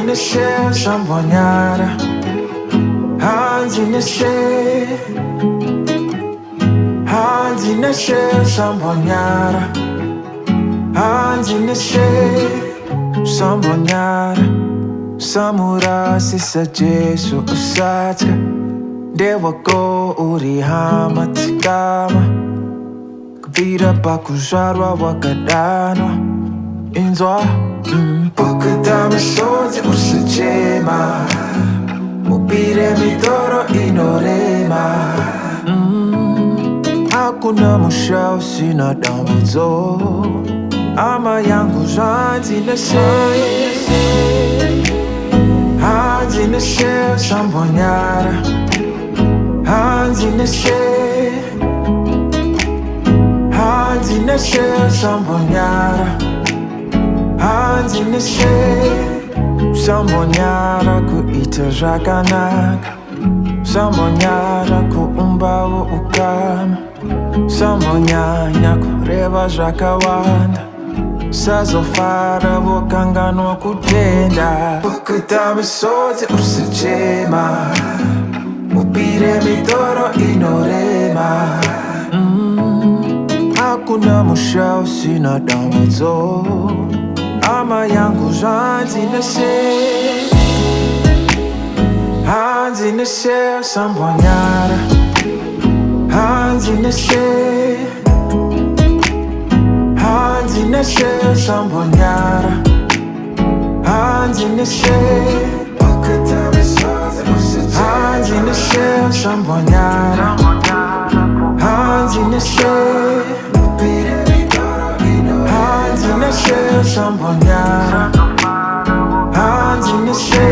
neshe shambonyara Hanzi neshe shambonyara Hanzi neshe shambonyara Samura sisa Jesu usatka Dewa go uri hama tikama Kavira pakuzharwa wakadanwa Inzwa Pukutame sote usachema Mupire mitoro inorema Hakuna musha usina dambizo Ama yangu hanzi neshe shambonyara Hanzi neshe shambonyara Hanzi neshe shambonyara kuita zvakanaka Shambonyara kuumbawo ukama Shambonyanya kureva zvakawanda Sazofara vokanganwa kutenda Pukutame sote usachema Mupire mitoro inorema Hakuna musha usina dambizo Ama yangu hanzi neshe shambonyara Hanzi neshe shambonyara Hanzi neshe Hanzi neshe shambonyara Hanzi neshe Hanzi neshe shambonyara Hanzi neshe